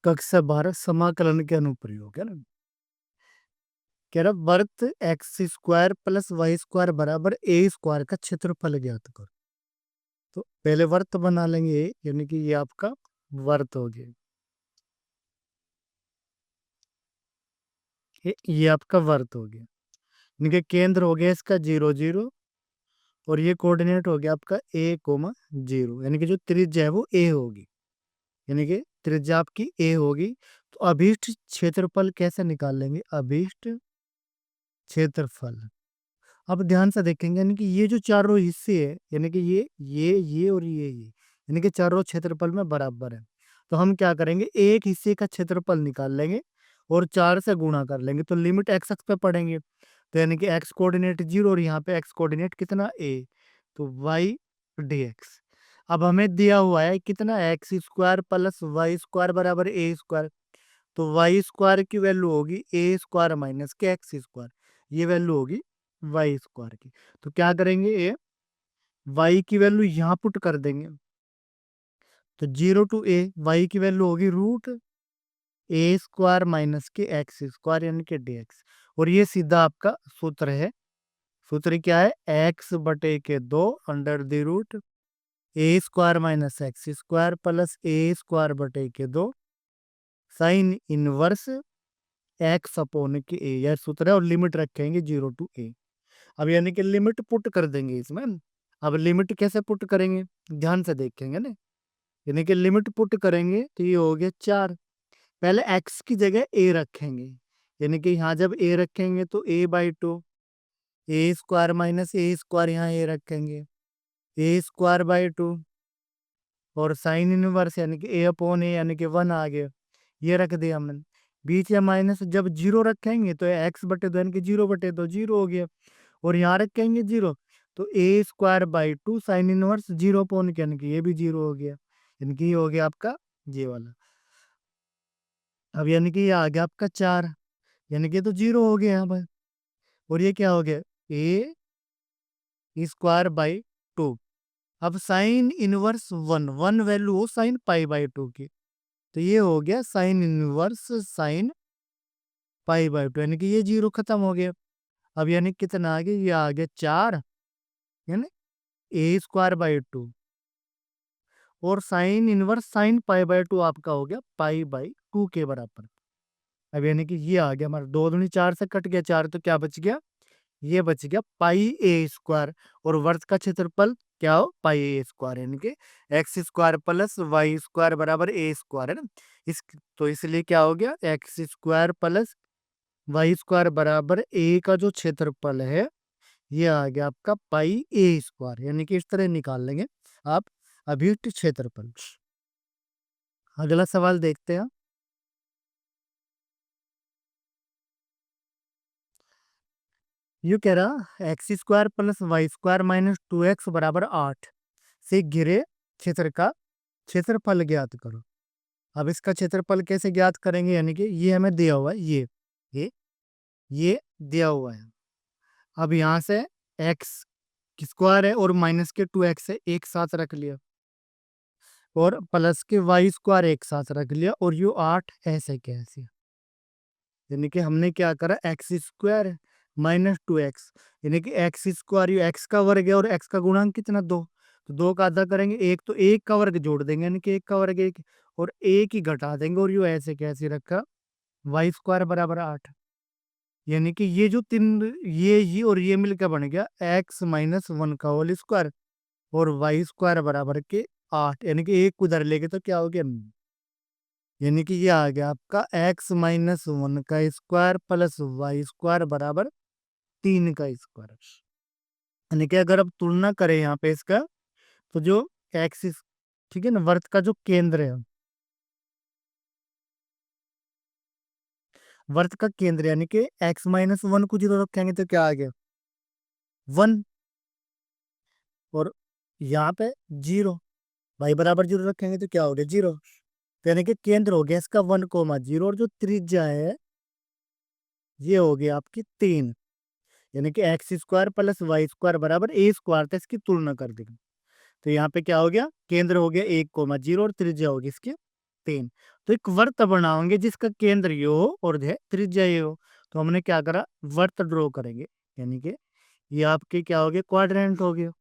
कक्षा 12 समाकलन के अनुप्रयोग है ना। कह रहा वर्त x square plus y square बराबर ए स्क्वायर का क्षेत्रफल ज्ञात करो। तो पहले वर्त बना लेंगे यानी कि ये आपका वर्त हो गया, ये आपका वर्त हो गया। यानी कि केंद्र हो गया इसका 0 0 और ये कोऑर्डिनेट हो गया आपका ए कोमा 0, यानी कि जो त्रिज्या है वो ए होगी, यानी कि त्रिज्या आपकी ए होगी। तो अभीष्ट क्षेत्रफल कैसे निकाल लेंगे? अभीष्ट क्षेत्रफल। अब ध्यान से देखेंगे यानी कि ये जो चारों हिस्से है यानी कि ये और ये यानी कि चारों क्षेत्रफल में बराबर है। तो हम क्या करेंगे, एक हिस्से का क्षेत्रफल निकाल लेंगे और 4 से गुणा कर लेंगे, तो लिमिट एक्स अक्ष पे पड़ेंगे। तो यानी कि एक्स कोऑर्डिनेट 0 और यहाँ पे एक्स कोऑर्डिनेट कितना ए, तो वाई डी एक्स। अब हमें दिया हुआ है कितना, x square plus y square बराबर ए स्क्वायर। तो वाई स्क्वायर की वैल्यू होगी ए स्क्वायर माइनस के एक्स स्क्वायर, ये वैल्यू होगी वाई स्क्वायर की। तो क्या करेंगे, ए वाई की वैल्यू यहाँ पुट कर देंगे, तो 0 टू ए वाई की वैल्यू होगी रूट ए स्क्वायर माइनस के एक्स स्क्वायर यानी कि डी एक्स। और ये सीधा आपका सूत्र है। सूत्र क्या है, एक्स बटे के 2 under the root a square minus x square plus a square बटे के 2 साइन इनवर्स एक्स अपॉन के ए, यह सूत्र है। और लिमिट रखेंगे 0 टू ए। अब यानी कि लिमिट पुट कर देंगे इसमें। अब लिमिट कैसे पुट करेंगे, ध्यान से देखेंगे ना। यानी कि लिमिट पुट करेंगे तो ये हो गया 4। पहले x की जगह a रखेंगे, यानी कि यहाँ जब a रखेंगे तो a/2 ए स्क्वायर माइनस ए स्क्वायर, यहाँ a रखेंगे ए स्क्वायर बाई 2 और साइन इनवर्स यानी कि a अपॉन ए यानी कि 1 आ गया, ये रख दिया हमने। बीच में माइनस, जब 0 रखेंगे तो x बटे 2 यानी कि 0/2 0 हो गया, और यहाँ रखेंगे 0 तो A square by 2 sine inverse 0 upon के यानी कि ये भी 0 हो गया, यानी कि ये हो गया आपका ये वाला। अब यानी कि ये आ गया आपका 4, यानी कि तो 0 हो गया यहाँ पर। और ये क्या हो गया, ए स्क्वायर बाई 2। अब साइन इनवर्स 1 वैल्यू हो साइन पाई बाई 2 की, तो ये हो गया sine inverse sine pi by 2, यानी कि ये 0 खत्म हो गया। अब यानी कितना आ गया, ये आ गया 4 यानी ए स्क्वायर बाई 2 और sine inverse sine pi by 2 आपका हो गया पाई बाई 2 के बराबर। अब यानी कि ये आ गया हमारा 2 दूनी 4 से कट गया 4, तो क्या बच गया, ये बच गया पाई ए स्क्वायर। और वर्ग का क्षेत्रफल क्या हो, पाई ए स्क्वायर, यानी कि x square plus y square बराबर ए स्क्वायर है ना। इस तो इसलिए क्या हो गया, x square plus y square बराबर ए का जो क्षेत्रफल है ये आ गया आपका पाई ए स्क्वायर, यानी कि इस तरह निकाल लेंगे आप अभियुक्त क्षेत्रफल। अगला सवाल देखते हैं। यू कह रहा x square plus y square minus 2x बराबर 8 से घिरे क्षेत्र का क्षेत्रफल ज्ञात करो। अब इसका क्षेत्रफल कैसे ज्ञात करेंगे, यानी कि ये हमें दिया हुआ है, ये ये दिया हुआ है। अब यहाँ से एक्स स्क्वायर है और माइनस के 2x है एक साथ रख लिया, और प्लस के वाई स्क्वायर एक साथ रख लिया, और यू 8 ऐसे कैसे, यानी कि हमने क्या करा, एक्स स्क्वायर माइनस 2x यानी कि एक्स स्क्वायर, यू एक्स का वर्ग है और एक्स का गुणांक कितना 2, तो 2 का आधा करेंगे एक, तो एक का वर्ग जोड़ देंगे यानी कि एक का वर्ग एक, और एक ही घटा देंगे, और यू ऐसे कैसे रखा, वाई स्क्वायर बराबर 8। यानी कि ये जो तीन ये और ये मिलकर बन गया एक्स माइनस 1 का होल स्क्वायर और वाई स्क्वायर बराबर के 8, यानी कि एक उधर लेके तो क्या हो गया, यानी कि ये आ गया आपका एक्स माइनस 1 का स्क्वायर प्लस वाई स्क्वायर बराबर 3 का स्क्वायर। यानी कि अगर अब तुलना करें यहाँ पे इसका, तो जो एक्सिस, ठीक है ना, वर्त का जो केंद्र है, वर्त का केंद्र यानी कि एक्स माइनस 1 को 0 रखेंगे तो क्या आ गया 1, और यहाँ पे 0, वाई बराबर 0 रखेंगे तो क्या हो गया 0। तो यानी कि केंद्र हो गया इसका 1,0, और जो त्रिज्या है ये हो गया आपकी 3, यानी कि x square plus y square बराबर ए स्क्वायर था, इसकी तुलना कर देंगे। तो यहाँ पे क्या हो गया, केंद्र हो गया 1,0 और त्रिज्या होगी इसकी 3। तो एक वर्त बनाओगे जिसका केंद्र ये हो और त्रिज्या ये हो। तो हमने क्या करा, वर्त ड्रॉ करेंगे, यानी कि ये आपके क्या हो गए, क्वाड्रेंट हो गया।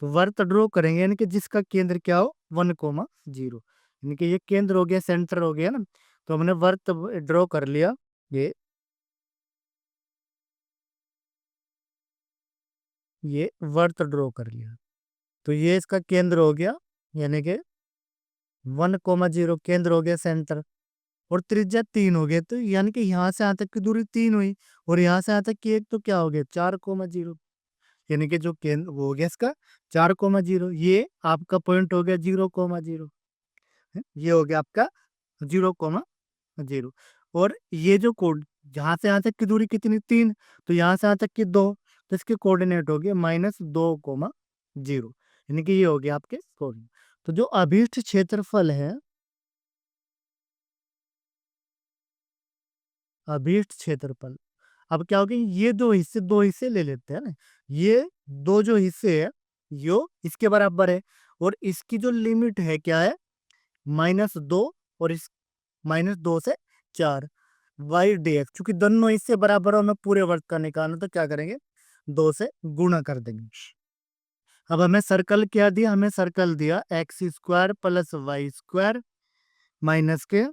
तो वर्त ड्रॉ करेंगे यानी कि जिसका केंद्र क्या हो 1,0, यानी कि ये केंद्र हो गया, सेंटर हो गया ना। तो हमने वर्त ड्रॉ कर लिया, ये वर्त ड्रॉ कर लिया। तो ये इसका केंद्र हो गया, यानी कि 1,0 केंद्र हो गया सेंटर, और त्रिज्या 3 हो गया। तो यानी कि यहाँ से यहाँ तक की दूरी 3 हुई, और यहाँ से यहाँ तक की एक तो क्या हो गया 4,0, यानी कि जो केंद्र वो हो गया इसका 4,0। ये आपका पॉइंट हो गया 0,0, ये हो गया आपका 0,0। और ये जो कोड जहां से यहाँ तक की दूरी कितनी 3, तो यहाँ से यहाँ तक की 2, तो इसके कोऑर्डिनेट हो गए -2,0, यानी कि ये हो गया आपके कोऑर्डिनेट। तो जो अभीष्ट क्षेत्रफल है, अभीष्ट क्षेत्रफल, अब क्या हो गया, ये दो हिस्से ले लेते हैं ना। ये दो जो हिस्से है यो इसके बराबर है, और इसकी जो लिमिट है क्या है -2, और इस -2 से 4 वाई डी एक्स, चूंकि दोनों इससे बराबर और हमें पूरे वर्ग का निकालना, तो क्या करेंगे 2 से गुणा कर देंगे। अब हमें सर्कल क्या दिया, हमें सर्कल दिया x² + y² माइनस के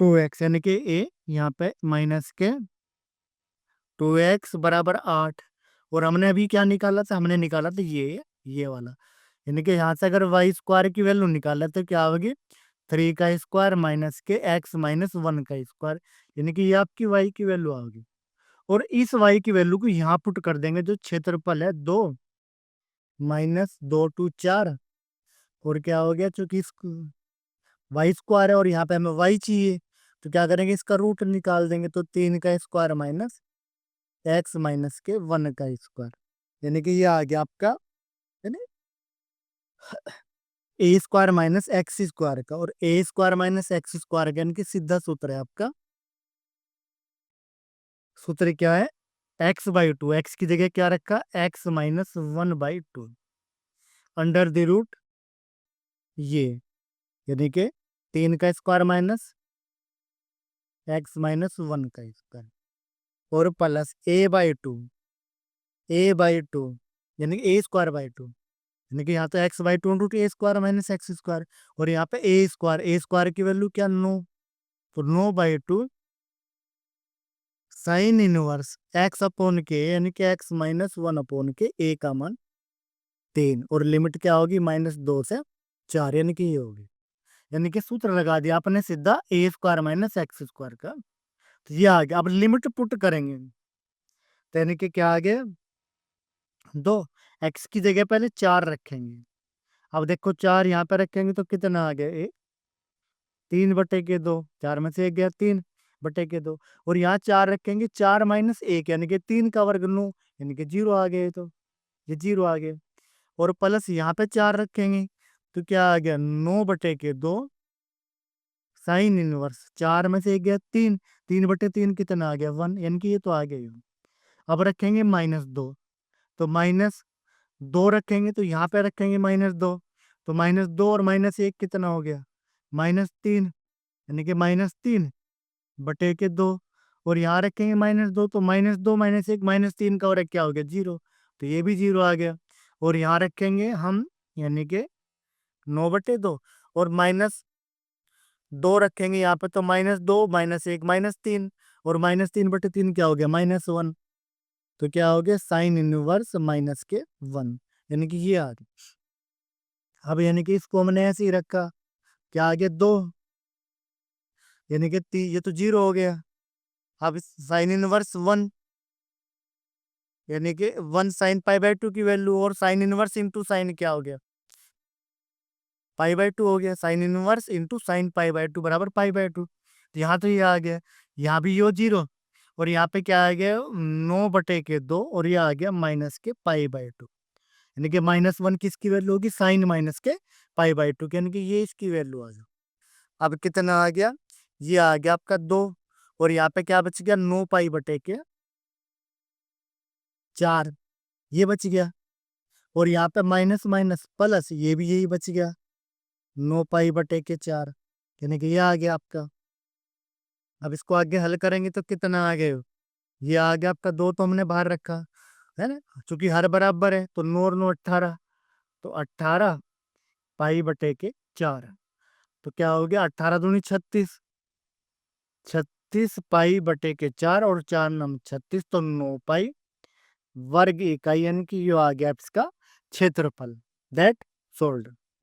2x, यानी कि ए यहाँ पे -2x बराबर 8। और हमने अभी क्या निकाला था, हमने निकाला था ये वाला, यानी कि यहाँ से अगर y² की वैल्यू निकाला तो क्या होगी 3 का स्क्वायर माइनस के x -1 का स्क्वायर, यानी कि ये आपकी y की वैल्यू आ गई। और इस y की वैल्यू को यहाँ पुट कर देंगे, जो क्षेत्रफल है 2 -2 टू 4, और क्या हो गया, चूंकि y² है और यहाँ पे हमें y चाहिए, तो क्या करेंगे इसका रूट निकाल देंगे, तो 3 का स्क्वायर माइनस x -1 का स्क्वायर, यानी कि ये आ गया आपका यानी a² - x² का, और a² - x² का, यानी कि सीधा सूत्र है आपका, सूत्र क्या है x/2, x की जगह क्या रखा x -1/2 अंडर द रूट ये, यानी कि 3 का स्क्वायर माइनस x -1 का स्क्वायर, और प्लस a/2 यानी कि a²/2, यानी कि यहाँ तो x/2 × a² - x², और यहाँ पे a² की वैल्यू क्या 9, तो 9/2 साइन इनवर्स x/k, यानी कि x -1/k, a का मान 3, और लिमिट क्या होगी -2 से 4, यानी कि ये होगी। यानी कि सूत्र लगा दिया आपने सीधा a² - x² का, तो ये आ गया। अब लिमिट पुट करेंगे, तो यानी कि क्या आ गया 2, x की जगह पहले 4 रखेंगे। अब देखो 4 यहाँ पे रखेंगे तो कितना आ गया 3/2, 4 में से 1 गया 3/2, और यहाँ 4 रखेंगे 4 - 1, यानी कि 3 का वर्ग 9, यानी कि 0 आ गया, तो ये 0 आ गया। और प्लस यहाँ पे 4 रखेंगे तो क्या आ गया 9/2 साइन इनवर्स, 4 में से 1 गया 3, 3/3 कितना आ गया 1, यानी कि ये तो आ गया ही। अब रखेंगे -2, तो -2 रखेंगे तो यहाँ पे रखेंगे -2, तो -2 और -1 कितना हो गया -3, यानी कि -3/2, और यहाँ रखेंगे -2, तो -2 -1 -3 का और क्या हो गया 0, तो ये भी 0 आ गया। और यहाँ रखेंगे हम, यानी कि 9/2, और -2 रखेंगे यहाँ पे, तो -2 -1 -3, और -3/3 क्या हो गया -1, तो क्या हो गया साइन इनवर्स -1, यानी कि ये आ गया। अब यानी कि इसको हमने ऐसे ही रखा, क्या आ गया 2, यानी कि ये तो 0 हो गया। अब साइन इनवर्स 1, यानी कि 1 साइन π/2 की वैल्यू, और साइन इनवर्स इंटू साइन क्या हो गया π/2 हो गया, साइन इनवर्स इंटू साइन π/2 बराबर π/2। तो यहाँ तो ये आ गया, यहाँ भी ये 0, और यहाँ पे क्या आ गया 9/2, और ये आ गया -π/2, यानी कि -1 किसकी वैल्यू होगी साइन -π/2 की, यानी कि ये इसकी वैल्यू आ गया। अब कितना आ गया, ये आ गया आपका 2, और यहाँ पे क्या बच गया 9π/4, ये बच गया। और यहाँ पे माइनस माइनस प्लस, ये भी यही बच गया 9 पाई/4, यानी कि ये आ गया आपका। अब इसको आगे हल करेंगे तो कितना आ गया, ये आ गया आपका 2 तो हमने बाहर रखा है ना, चूंकि हर बराबर है तो 9 और 9 18, तो 18 पाई/4, तो क्या हो गया 18 दूनी 36, 36 पाई/4 और 4 9 36, तो 9 पाई वर्ग इकाई, यानी कि ये आ गया इसका क्षेत्रफल। That sold.